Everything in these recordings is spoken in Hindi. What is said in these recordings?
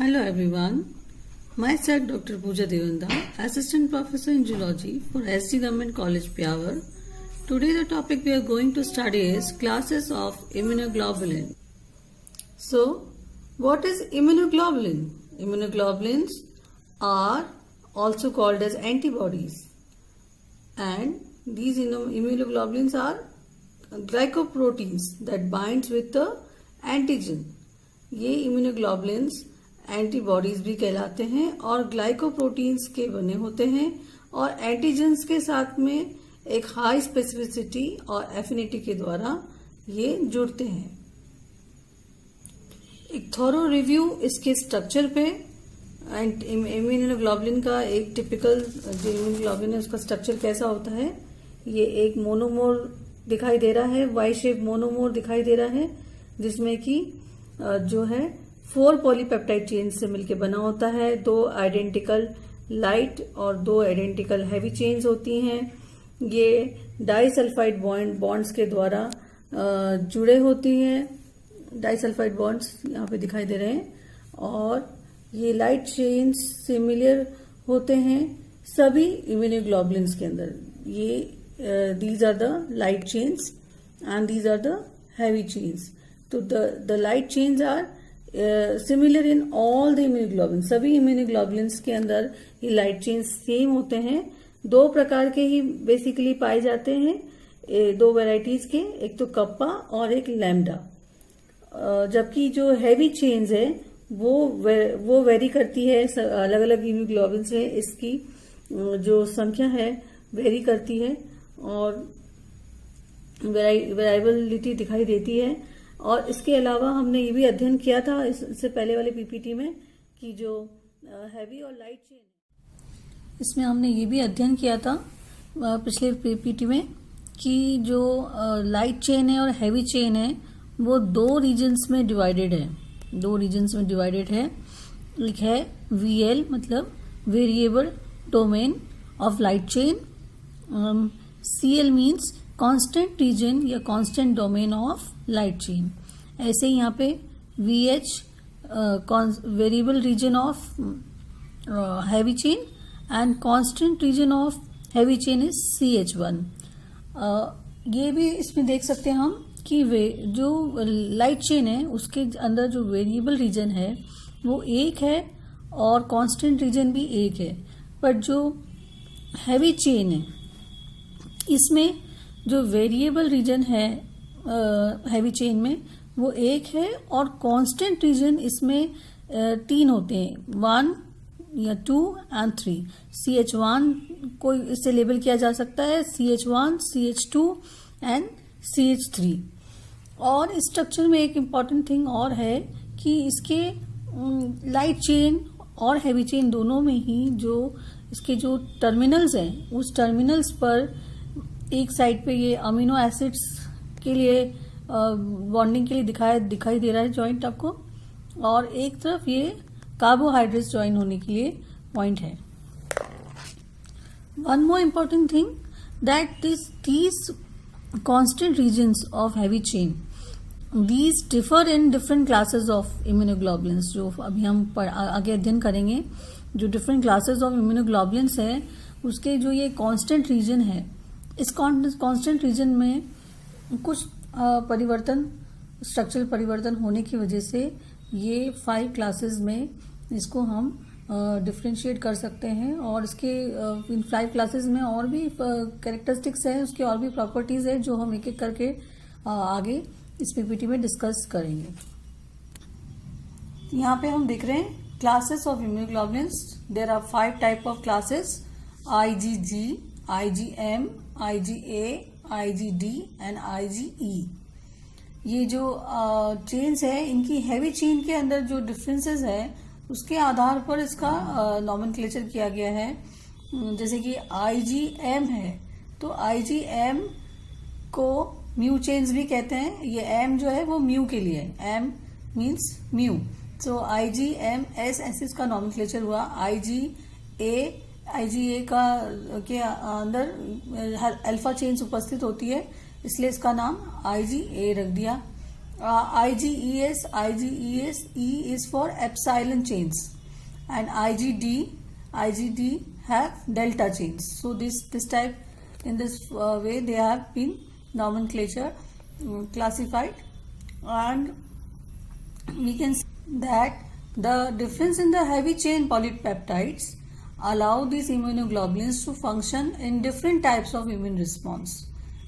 Hello everyone, myself Dr. Pooja Devanda, Assistant Professor in Zoology for SG Government College Piyawar. Today the topic we are going to study is classes of immunoglobulin. So, what is immunoglobulin? Immunoglobulins are also called as antibodies, and these immunoglobulins are glycoproteins that binds with the antigen. ये इम्यूनोग्लोबुलिन्स एंटीबॉडीज भी कहलाते हैं और ग्लाइकोप्रोटीन्स के बने होते हैं और एंटीजेंस के साथ में एक हाई स्पेसिफिसिटी और एफिनिटी के द्वारा ये जुड़ते हैं। एक थोरो रिव्यू इसके स्ट्रक्चर पे, इम्यूनोग्लोबुलिन का एक टिपिकल जो इम्यूनोग्लोबुलिन है उसका स्ट्रक्चर कैसा होता है। ये एक मोनोमोर दिखाई दे रहा है, वाई शेप मोनोमोर दिखाई दे रहा है, जिसमें कि जो है 4 पॉलीपेप्टाइड चेन से मिलकर बना होता है। 2 आइडेंटिकल लाइट और 2 आइडेंटिकल हैवी चेन्स होती हैं। ये डाइसल्फाइड बॉन्ड्स के द्वारा जुड़े होती हैं। डाइसल्फाइड बॉन्ड्स यहाँ पे दिखाई दे रहे हैं और ये लाइट चेन्स सिमिलर होते हैं सभी इम्यूनोग्लोबुलिन्स के अंदर। ये these are the light chains and these are the heavy chains. तो the light chains are similar in all the immunoglobulin. सभी इम्यूनोग्लोबुलिन्स के अंदर ये लाइट चेन्स सेम होते हैं। 2 प्रकार के ही बेसिकली पाए जाते हैं, 2 वैरायटीज के, एक तो कप्पा और एक लैम्डा। जबकि जो हैवी चेन्स है वो वेरी करती है, अलग अलग इम्यूनोग्लोबुलिन से इसकी जो संख्या है वेरी करती है और वेरिएबिलिटी दिखाई देती है। और इसके अलावा हमने ये भी अध्ययन किया था इससे पहले वाले पीपीटी में कि जो हैवी और लाइट चेन, इसमें हमने ये भी अध्ययन किया था पिछले पीपीटी में कि जो लाइट चेन है और हैवी चेन है वो 2 रीजन्स में डिवाइडेड है। 2 रीजन्स में डिवाइडेड है। एक है VL मतलब variable domain of light chain. CL means constant region या constant domain of light chain. ऐसे ही यहाँ पे VH variable region of heavy chain and constant region of heavy chain is CH1। ये भी इसमें देख सकते हैं हम कि जो लाइट चेन है उसके अंदर जो वेरिएबल रीजन है वो एक है और कांस्टेंट रीजन भी एक है। पर जो हैवी चेन है इसमें जो वेरिएबल रीजन है हैवी चेन में वो एक है और कांस्टेंट रीजन इसमें 3 होते हैं, 1 या 2 एंड 3। CH1 को इससे लेबल किया जा सकता है, CH1, CH2 एंड CH3। और इस स्ट्रक्चर में एक इम्पॉर्टेंट थिंग और है कि इसके लाइट चेन और हैवी चेन दोनों में ही जो इसके जो टर्मिनल्स हैं उस टर्मिनल्स पर एक साइड पे ये अमीनो एसिड्स के लिए बॉन्डिंग के लिए दिखाई दे रहा है जॉइंट आपको, और एक तरफ ये कार्बोहाइड्रेट्स ज्वाइन होने के लिए पॉइंट है। One more important thing that these constant regions of heavy chain, these differ in different classes of immunoglobulins। जो अभी हम आगे अध्ययन करेंगे, जो डिफरेंट क्लासेस ऑफ इम्यूनोग्लोबुलिन्स है उसके जो ये कांस्टेंट रीजन है, इस कांस्टेंट रीजन में कुछ परिवर्तन, स्ट्रक्चरल परिवर्तन होने की वजह से ये 5 क्लासेस में इसको हम डिफ्रेंशिएट कर सकते हैं। और इसके इन 5 क्लासेस में और भी कैरेक्टरिस्टिक्स है, उसके और भी प्रॉपर्टीज है जो हम एक एक करके आगे इस पीपीटी में डिस्कस करेंगे। यहाँ पे हम देख रहे हैं classes of immunoglobulins. There are 5 type of classes, IgG, IgM, IgA, IgD and IgE। ये जो चेन्स है इनकी हैवी चेन के अंदर जो डिफरेंसेस है उसके आधार पर इसका नॉमेनक्लेचर किया गया है। जैसे कि IgM है तो IgM को म्यू चेन्स भी कहते हैं। ये M जो है वो म्यू के लिए है, M मीन्स म्यू। सो IgMS ऐसे इसका नॉमेनक्लेचर हुआ। IgA के अंदर अल्फा चेन्स उपस्थित होती है इसलिए इसका नाम IgA रख दिया। IgES E is for epsilon chains, and IgD have delta chains. So this type, in this way they have been nomenclature classified, and we can see that the difference in the heavy chain polypeptides allow these immunoglobulins to function in different types of immune response.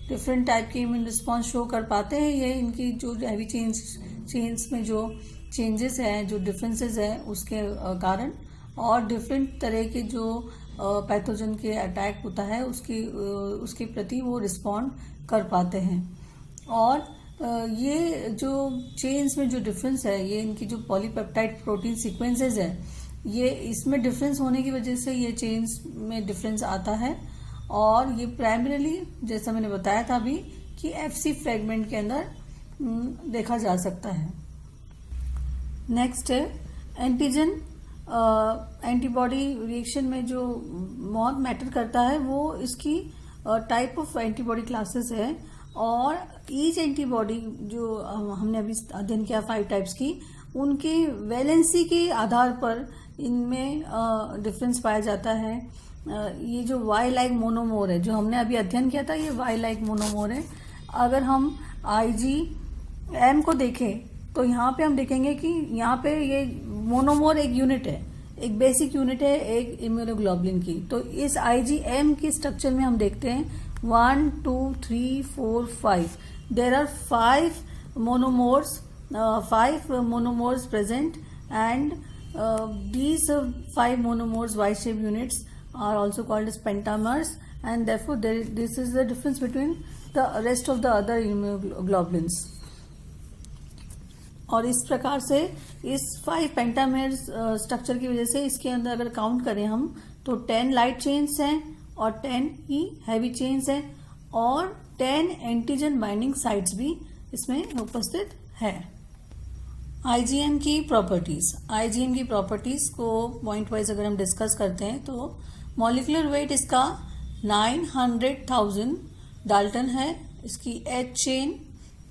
Different type के इम्यून रिस्पॉन्स शो कर पाते हैं ये इनकी जो हैवी चेन्स में जो चेंजेस हैं, जो डिफरेंसेस हैं उसके कारण, और डिफरेंट तरह के जो पैथोजन के अटैक होता है उसके प्रति वो रिस्पॉन्ड कर पाते हैं। और ये जो चेन्स में जो डिफरेंस है, ये इनकी जो पॉलीपेप्टाइड प्रोटीन सीक्वेंसेस है, ये इसमें डिफरेंस होने की वजह से ये चेन्स में डिफरेंस आता है, और ये प्राइमरीली जैसा मैंने बताया था अभी कि FC फ्रेगमेंट के अंदर देखा जा सकता है। नेक्स्ट है एंटीजन एंटीबॉडी रिएक्शन में जो बहुत मैटर करता है वो इसकी टाइप ऑफ एंटीबॉडी क्लासेस है, और ईच एंटीबॉडी जो हमने अभी अध्ययन किया 5 टाइप्स की, उनकी वैलेंसी के आधार पर इनमें डिफरेंस पाया जाता है। ये जो Y लाइक मोनोमोर है जो हमने अभी अध्ययन किया था, ये Y लाइक मोनोमोर है। अगर हम IgM को देखें तो यहाँ पे हम देखेंगे कि यहाँ पे ये मोनोमोर एक यूनिट है, एक बेसिक यूनिट है एक इम्यूनोग्लोबुलिन की। तो इस IgM के स्ट्रक्चर में हम देखते हैं 1 2 3 4 5 there are 5 monomers present, and these 5 monomers Y-shaped units are also called as pentamers, and therefore this is the difference between the rest of the other immunoglobulins. और इस प्रकार से इस 5 पेंटामेर्स स्ट्रक्चर की वजह से इसके अंदर अगर काउंट करें हम तो 10 लाइट चेन्स हैं और 10 ही हैवी चेन्स हैं, और 10 एंटीजन बाइंडिंग साइट्स भी इसमें उपस्थित है। IgM की प्रॉपर्टीज को पॉइंट वाइज अगर हम डिस्कस करते हैं तो मॉलिक्यूलर वेट इसका 900,000 डाल्टन है। इसकी H चेन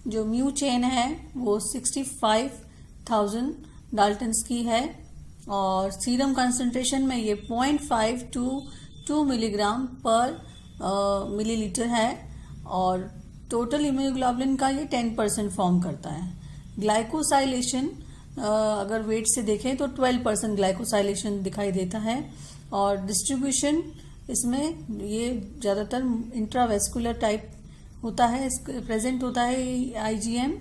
जो म्यू चेन है वो 65,000 डाल्टन्स की है, और सीरम कंसंट्रेशन में ये 0.5 to 2 मिलीग्राम पर मिलीलीटर है, और टोटल इम्यूनोग्लोबुलिन का ये 10% फॉर्म करता है। ग्लाइकोसाइलेशन अगर वेट से देखें तो 12% ग्लाइकोसाइलेशन दिखाई देता है, और डिस्ट्रीब्यूशन इसमें ये ज़्यादातर इंट्रावेस्कुलर टाइप होता है, प्रेजेंट होता है IgM,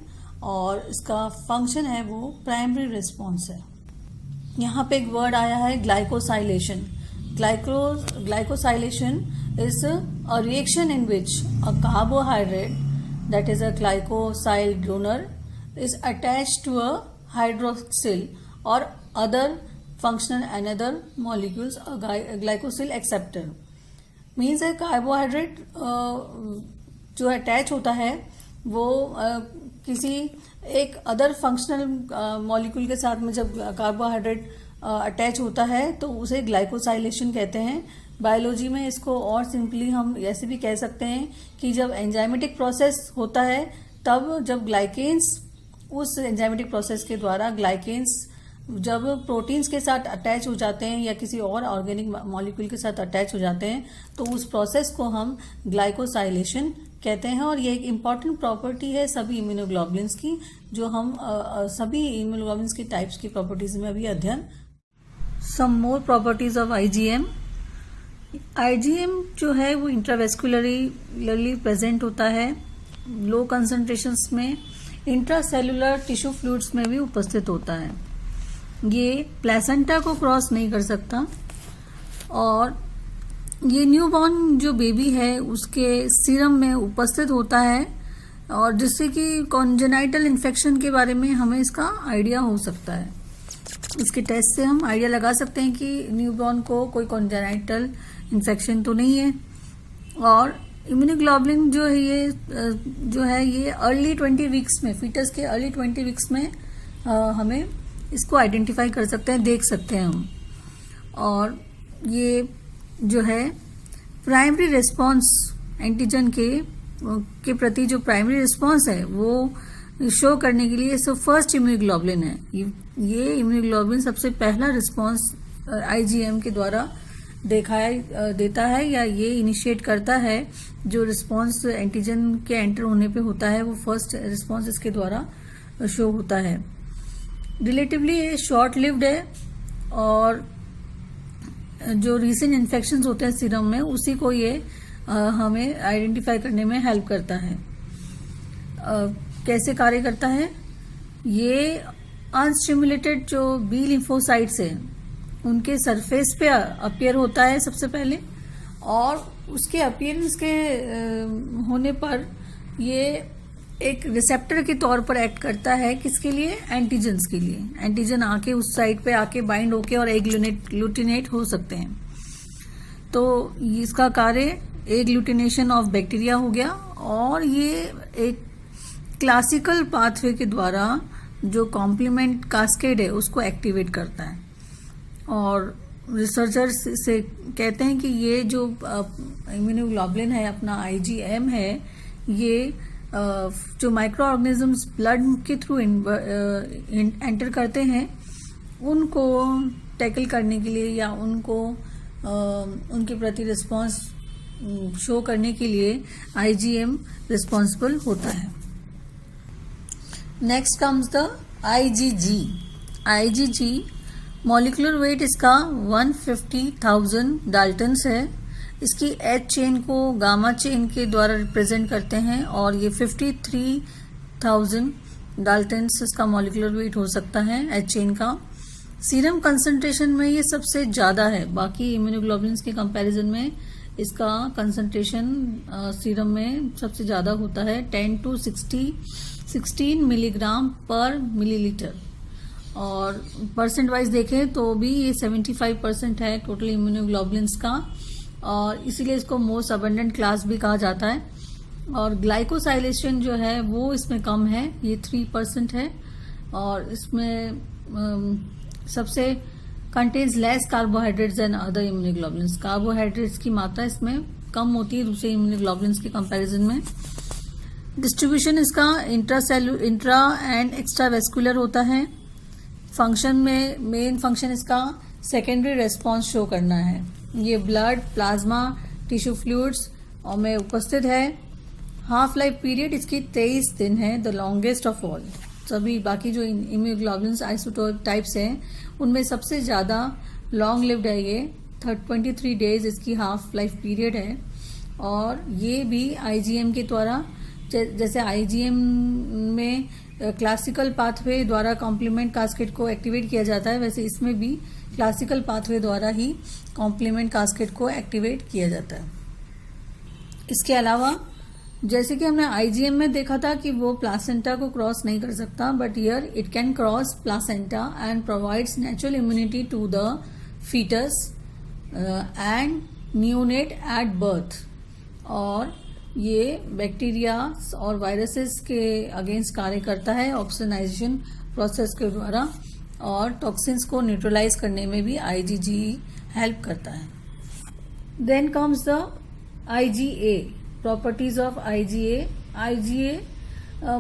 और इसका फंक्शन है वो प्राइमरी रिस्पॉन्स है। यहाँ पे एक वर्ड आया है glycosylation. Glycosylation is a reaction in which a carbohydrate that is a glycosyl donor is attached to a hydroxyl or other functional another molecules, a glycosyl acceptor means a carbohydrate जो अटैच होता है वो किसी एक अदर फंक्शनल मॉलिक्यूल के साथ में जब कार्बोहाइड्रेट अटैच होता है तो उसे ग्लाइकोसाइलेशन कहते हैं। बायोलॉजी में इसको और सिंपली हम ऐसे भी कह सकते हैं कि जब एंजाइमेटिक प्रोसेस होता है तब जब ग्लाइकेन्स उस एंजाइमेटिक प्रोसेस के द्वारा ग्लाइकेन्स जब प्रोटीन्स के साथ अटैच हो जाते हैं या किसी और ऑर्गेनिक मॉलिक्यूल के साथ अटैच हो जाते हैं तो उस प्रोसेस को हम ग्लाइकोसाइलेशन कहते हैं, और ये एक इम्पॉर्टेंट प्रॉपर्टी है सभी इम्यूनोग्लोबुलिन्स की, जो हम सभी इम्यूनोग्लोबुलिन्स की टाइप्स की प्रॉपर्टीज में अभी अध्ययन। सम मोर प्रॉपर्टीज ऑफ IgM जो है वो इंट्रावेस्कुलरली प्रेजेंट होता है, लो कंसंट्रेशंस में, इंट्रासेलुलर टिश्यू फ्लूइड्स में भी उपस्थित होता है। ये प्लेसेंटा को क्रॉस नहीं कर सकता, और ये न्यूबॉर्न जो बेबी है उसके सीरम में उपस्थित होता है, और जिससे कि कॉन्जेनाइटल इन्फेक्शन के बारे में हमें इसका आइडिया हो सकता है। इसके टेस्ट से हम आइडिया लगा सकते हैं कि न्यूबॉर्न को कोई कॉन्जेनाइटल इन्फेक्शन तो नहीं है। और इम्यूनोग्लोबुलिन जो है ये अर्ली 20 वीक्स में, फीटस के अर्ली 20 वीक्स में हमें इसको आइडेंटिफाई कर सकते हैं, देख सकते हैं हम। और ये जो है प्राइमरी रिस्पॉन्स एंटीजन के प्रति जो प्राइमरी रिस्पॉन्स है वो शो करने के लिए फर्स्ट इम्यूनोग्लोबुलिन है। ये इम्यूनोग्लोबुलिन सबसे पहला रिस्पॉन्स आईजीएम के द्वारा देता है या ये इनिशिएट करता है। जो रिस्पॉन्स एंटीजन के एंटर होने पे होता है वो फर्स्ट रिस्पॉन्स इसके द्वारा शो होता है। रिलेटिवली ये शॉर्ट लिव्ड है और जो रीसेंट इन्फेक्शंस होते हैं सीरम में उसी को ये हमें आइडेंटिफाई करने में हेल्प करता है। कैसे कार्य करता है? ये अनस्टिमुलेटेड जो बी लिम्फोसाइट्स है उनके सरफेस पे अपीयर होता है सबसे पहले, और उसके अपीयरेंस के होने पर ये एक रिसेप्टर के तौर पर एक्ट करता है। किसके लिए? एंटीजन्स के लिए। एंटीजन आके उस साइट पे आके बाइंड होके और एग्लूटिनेट हो सकते हैं। तो इसका कार्य एग्लूटिनेशन ऑफ बैक्टीरिया हो गया, और ये एक क्लासिकल पाथवे के द्वारा जो कॉम्प्लीमेंट कास्केड है उसको एक्टिवेट करता है। और रिसर्चर्स से कहते हैं कि ये जो इम्यूनोग्लोबुलिन है अपना आईजीएम है, ये जो माइक्रो ऑर्गेनिजम्स ब्लड के थ्रू एंटर करते हैं उनको टैकल करने के लिए या उनको उनके प्रति रिस्पॉन्स शो करने के लिए आईजीएम रिस्पॉन्सिबल होता है। Next comes the IgG. IgG molecular weight इसका 150,000 डाल्टन्स है। इसकी एच चेन को गामा चेन के द्वारा रिप्रेजेंट करते हैं, और ये 53,000 डाल्टन्स इसका मॉलिक्यूलर वेट हो सकता है एच चेन का। सीरम कंसंट्रेशन में ये सबसे ज़्यादा है, बाकी इम्यूनोग्लोबुलिन्स के कंपैरिजन में इसका कंसंट्रेशन सीरम में सबसे ज़्यादा होता है, 10 to 16 मिलीग्राम पर मिलीलीटर। और परसेंट वाइज देखें तो भी ये 75% है टोटल इम्यूनोग्लोबुलिन्स का, और इसीलिए इसको मोस्ट अबंडेंट क्लास भी कहा जाता है। और ग्लाइकोसाइलेशन जो है वो इसमें कम है, ये 3% है, और इसमें सबसे contains less carbohydrates and other immunoglobulins. Carbohydrates की मात्रा इसमें कम होती है दूसरे इम्यूनोग्लोबुलिन्स के कंपैरिजन में। डिस्ट्रीब्यूशन इसका इंट्रा एंड एक्स्ट्रा वेस्कुलर होता है। फंक्शन में मेन फंक्शन इसका सेकेंडरी रेस्पॉन्स शो करना है। ये ब्लड, प्लाज्मा, टिश्यू फ्लूइड्स और में उपस्थित है। हाफ लाइफ पीरियड इसकी 23 दिन है, द लॉन्गेस्ट ऑफ ऑल। सभी बाकी जो इम्यूनोग्लोबुलिन्स आइसोटोप टाइप्स हैं उनमें सबसे ज़्यादा लॉन्ग लिव्ड है ये, 23 डेज इसकी हाफ लाइफ पीरियड है। और ये भी आईजीएम के द्वारा, जैसे आईजीएम में क्लासिकल पाथवे द्वारा कॉम्प्लीमेंट कास्केड को एक्टिवेट किया जाता है, वैसे इसमें भी क्लासिकल पाथवे द्वारा ही कॉम्प्लीमेंट कास्केड को एक्टिवेट किया जाता है। इसके अलावा जैसे कि हमने आईजीएम में देखा था कि वो प्लासेंटा को क्रॉस नहीं कर सकता, but here it can cross placenta and provides natural immunity to the foetus and neonate at birth. और ये बैक्टीरिया और वायरसेस के अगेंस्ट कार्य करता है ऑक्सीजनाइजेशन प्रोसेस के द्वारा, और टॉक्सिन्स को न्यूट्रलाइज करने में भी आईजीजी हेल्प करता है। Then comes the IgA, properties of IgA. IgA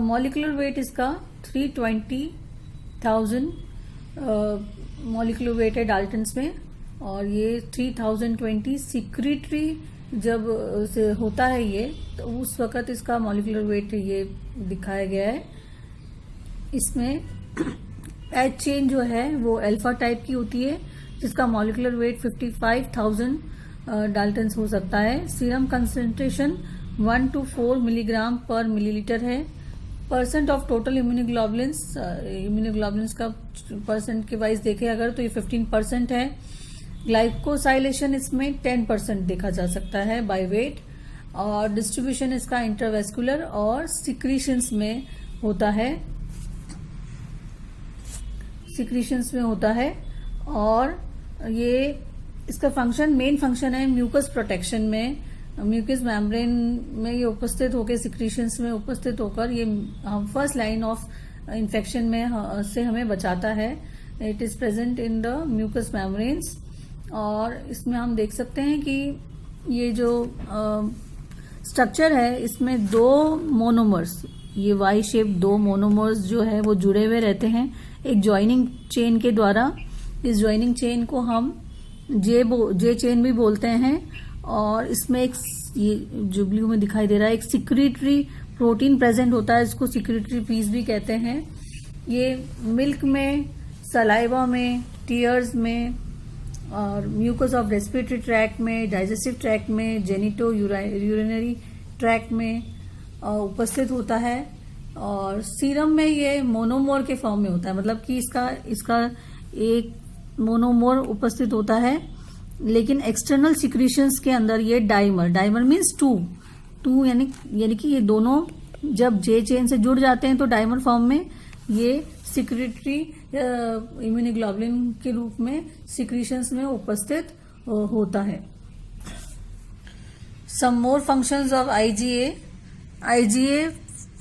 molecular weight इसका 320,000 मॉलिक्यूलर वेट है डाल्टन्स में, और ये 3020 सिक्रीटरी जब से होता है ये, तो उस वक्त इसका मॉलिक्यूलर वेट ये दिखाया गया है। इसमें एच चेन जो है वो अल्फा टाइप की होती है, जिसका मॉलिक्यूलर वेट 55,000 डाल्टन्स हो सकता है। सीरम कंसंट्रेशन 1 to 4 मिलीग्राम पर मिलीलीटर है। परसेंट ऑफ टोटल इम्यूनोग्लोबुलिन्स का परसेंट के वाइज देखें अगर तो ये 15% है। ग्लाइकोसाइलेशन इसमें 10% देखा जा सकता है बाय वेट, और डिस्ट्रीब्यूशन इसका इंट्रावेस्कुलर और सिक्रीशंस में होता है। और ये इसका फंक्शन, मेन फंक्शन है म्यूकस प्रोटेक्शन में, म्यूकस मेम्ब्रेन में ये उपस्थित होकर, सिक्रीशंस में उपस्थित होकर ये फर्स्ट लाइन ऑफ इन्फेक्शन में से हमें बचाता है। It is present in the mucus membranes. और इसमें हम देख सकते हैं कि ये जो स्ट्रक्चर है इसमें 2 मोनोमर्स ये वाई शेप दो मोनोमर्स जो है वो जुड़े हुए रहते हैं एक ज्वाइनिंग चेन के द्वारा। इस ज्वाइनिंग चेन को हम जे चेन भी बोलते हैं। और इसमें एक ये जो ब्लू में दिखाई दे रहा है एक सिक्रीटरी प्रोटीन प्रेजेंट होता है, इसको सिक्रीटरी पीस भी कहते हैं। ये मिल्क में, सलाइवा में, टीयर्स में और म्यूकस ऑफ रेस्पिरेटरी ट्रैक्ट में, डाइजेस्टिव ट्रैक्ट में, जेनिटो यूरिनरी ट्रैक्ट में उपस्थित होता है। और सीरम में ये मोनोमोर के फॉर्म में होता है, मतलब कि इसका एक मोनोमोर उपस्थित होता है। लेकिन एक्सटर्नल सिक्रीशंस के अंदर ये डाइमर मीन्स टू यानी कि ये दोनों जब जे चेन से जुड़ जाते हैं तो डाइमर फॉर्म में ये सिक्रेटरी इम्यूनोग्लोबुलिन के रूप में सिक्रीशंस में उपस्थित होता है। Some more functions of IgA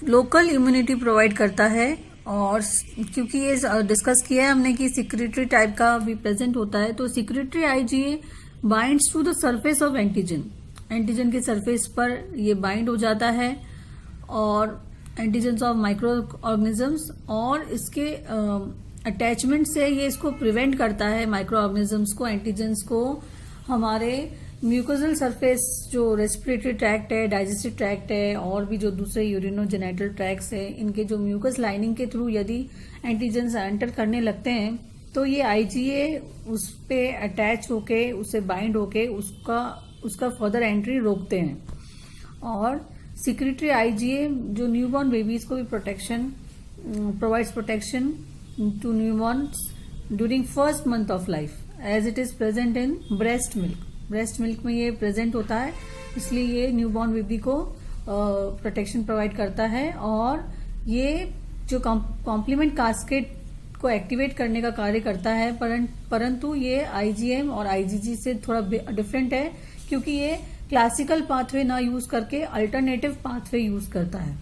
local immunity provide करता है। और क्योंकि ये डिस्कस किया है हमने कि सिक्रेटरी टाइप का भी प्रेजेंट होता है, तो secretory IgA binds to the surface of antigen के सरफेस पर ये बाइंड हो जाता है और एंटीजन्स ऑफ माइक्रो ऑर्गेनिजम्स, और इसके अटैचमेंट से ये इसको प्रिवेंट करता है माइक्रो ऑर्गेनिजम्स को, एंटीजन्स को हमारे म्यूकोजल सरफेस जो रेस्पिरेटरी ट्रैक्ट है, डाइजेस्टिव ट्रैक्ट है और भी जो दूसरे यूरिनोजेनिटल ट्रैक्ट्स है, इनके जो म्यूकस लाइनिंग के थ्रू यदि एंटीजन्स एंटर करने लगते हैं तो ये आईजीए उस पे अटैच होके, उससे बाइंड होके उसका फर्दर एंट्री रोकते हैं। और सिक्रेटरी आईजीए जो न्यूबॉर्न बेबीज को भी provides protection to newborns during first month of life as it is present in breast milk में ये प्रेजेंट होता है, इसलिए ये न्यूबॉर्न बेबी को प्रोटेक्शन प्रोवाइड करता है। और ये जो कॉम्प्लीमेंट कास्केट को एक्टिवेट करने का कार्य करता है, परंतु ये आईजीएम और आईजीजी से थोड़ा डिफरेंट है क्योंकि ये क्लासिकल पाथवे ना यूज करके अल्टरनेटिव पाथवे यूज करता है।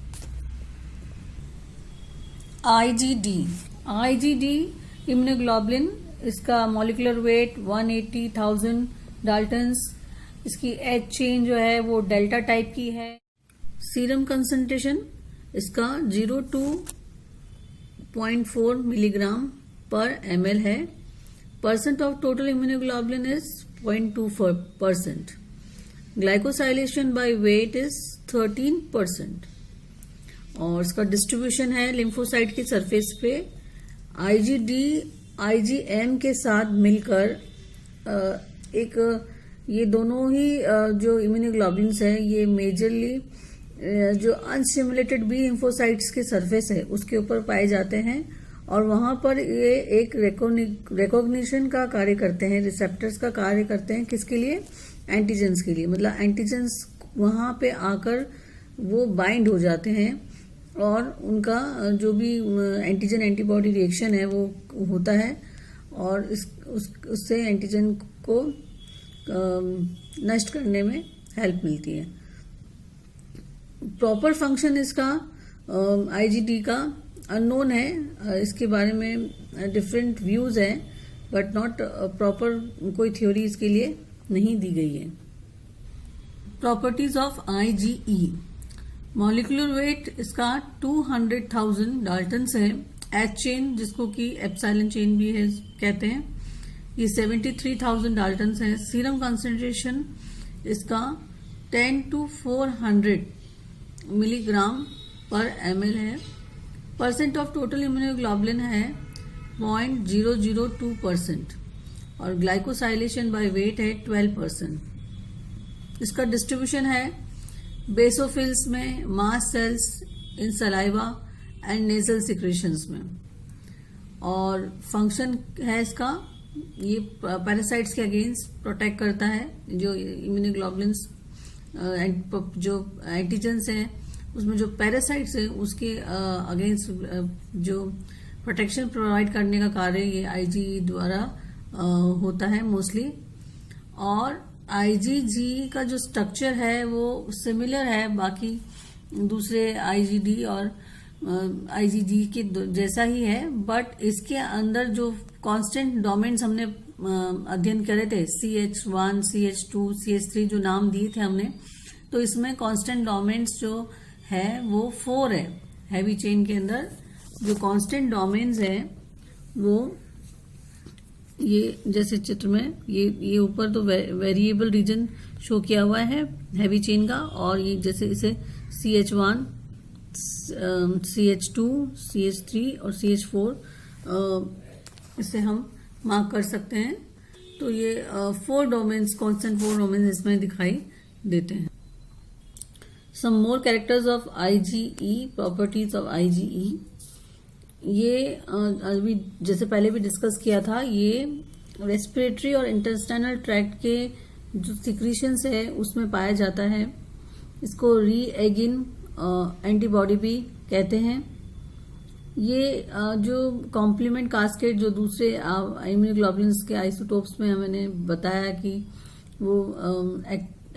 आईजीडी इम्यूनोग्लोबुलिन, इसका मॉलिक्यूलर वेट 180,000 डाल्टन्स, इसकी एच चेन जो है वो डेल्टा टाइप की है। सीरम कंसंट्रेशन इसका 0.4 मिलीग्राम पर ml है। Percent of total immunoglobulin is 0.24%। Glycosylation by weight is 13%। और इसका डिस्ट्रीब्यूशन है लिम्फोसाइट की सरफेस पे। आईजीएम के साथ मिलकर एक ये दोनों ही जो इम्यूनोग्लोबुलिन्स है ये मेजरली जो अनस्टिमुलेटेड बी लिम्फोसाइट्स के सरफेस है उसके ऊपर पाए जाते हैं और वहां पर ये एक रिकॉग्निशन का कार्य करते हैं, रिसेप्टर्स का कार्य करते हैं। किसके लिए? एंटीजेंस के लिए। मतलब एंटीजेंस वहां पे आकर वो बाइंड हो जाते हैं और उनका जो भी एंटीजन एंटीबॉडी रिएक्शन है वो होता है और उससे एंटीजन को नष्ट करने में हेल्प मिलती है। प्रॉपर फंक्शन इसका आईजीडी का अननोन है, इसके बारे में डिफरेंट व्यूज हैं बट नॉट प्रॉपर कोई थ्योरी इसके लिए नहीं दी गई है। Properties of IgE, molecular weight इसका 200,000 डाल्टन्स है। एच चेन जिसको कि एप्सिलॉन चेन भी है कहते हैं, ये 73,000 डाल्टन्स है। सीरम कंसंट्रेशन इसका 10 to 400 मिलीग्राम पर ml है। परसेंट ऑफ टोटल इम्यूनोग्लोबुलिन है 0.002% और ग्लाइकोसाइलेशन बाय वेट है 12%। इसका डिस्ट्रीब्यूशन है बेसोफिल्स में, mast cells in saliva and nasal secretions में। और फंक्शन है इसका, ये पैरासाइट्स के अगेंस्ट प्रोटेक्ट करता है। जो इम्यूनोग्लोबुलिन्स जो एंटीजेंस हैं उसमें जो पैरासाइट्स हैं उसके अगेंस्ट जो प्रोटेक्शन प्रोवाइड करने का कार्य ये आईजी द्वारा होता है मोस्टली। और आईजीजी का जो स्ट्रक्चर है वो सिमिलर है बाकी दूसरे आईजीडी और आईजीजी के जैसा ही है, बट इसके अंदर जो कांस्टेंट डोमेन्स हमने अध्ययन करे थे CH1, CH2, CH3 जो नाम दिए थे हमने, तो इसमें कांस्टेंट डोमेन्स जो है वो 4 है हैवी चेन के अंदर जो कांस्टेंट डोमेन्स है वो ये जैसे चित्र में ये ऊपर तो वेरिएबल रीजन शो किया हुआ है हैवी चेन का, और ये जैसे इसे CH1, CH2, CH3 और CH4 इसे हम मार्क कर सकते हैं। तो ये 4 डोमेन्स, कांस्टेंट 4 डोमेन्स इसमें दिखाई देते हैं। Some more characters of IgE, properties of IgE। ये अभी जैसे पहले भी डिस्कस किया था, ये रेस्पिरेटरी और इंटेस्टाइनल ट्रैक्ट के जो सिक्रीशंस है उसमें पाया जाता है। इसको रीएगिन एंटीबॉडी भी कहते हैं। ये जो कॉम्प्लीमेंट कास्केड जो दूसरे इम्यूनोग्लोबुलिन्स के आइसोटोप्स में मैंने बताया कि वो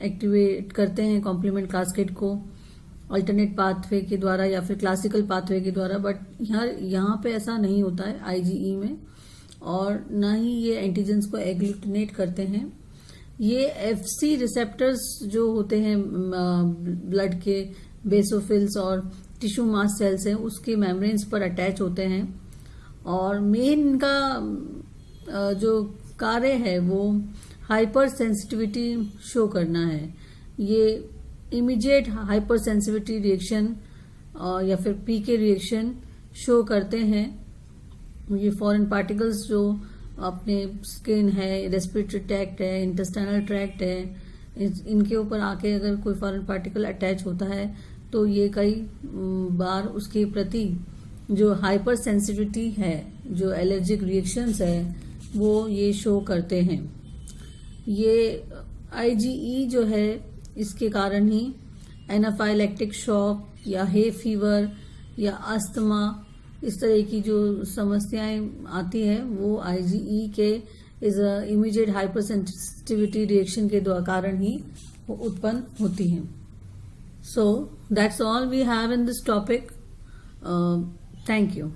एक्टिवेट करते हैं कॉम्प्लीमेंट कास्केड को अल्टरनेट पाथवे के द्वारा या फिर क्लासिकल पाथवे के द्वारा, बट यहाँ पे ऐसा नहीं होता है IgE में, और ना ही ये एंटीजेंस को एग्लूटिनेट करते हैं। ये FC रिसेप्टर्स जो होते हैं ब्लड के बेसोफिल्स और टिश्यू मास सेल्स हैं उसके मेम्ब्रेन्स पर अटैच होते हैं, और मेन इनका जो कार्य है वो हाइपर सेंसिटिविटी शो करना है। ये इमीडिएट हाइपर सेंसिटिविटी रिएक्शन या फिर PK रिएक्शन शो करते हैं। ये फॉरेन पार्टिकल्स जो अपने स्किन है, रेस्पिरेटरी ट्रैक्ट है, इंटेस्टाइनल ट्रैक्ट है, इनके ऊपर आके अगर कोई फॉरेन पार्टिकल अटैच होता है तो ये कई बार उसके प्रति जो हाइपर सेंसिटिविटी है, जो एलर्जिक रिएक्शंस है, वो ये शो करते हैं। ये IgE जो है इसके कारण ही एनाफाइलैक्टिक शॉक या हे फीवर या अस्थमा इस तरह की जो समस्याएं आती हैं वो IgE के इस इमीडिएट हाइपर सेंसिटिविटी रिएक्शन के कारण ही उत्पन्न होती हैं। So that's all we have in this topic. Thank you.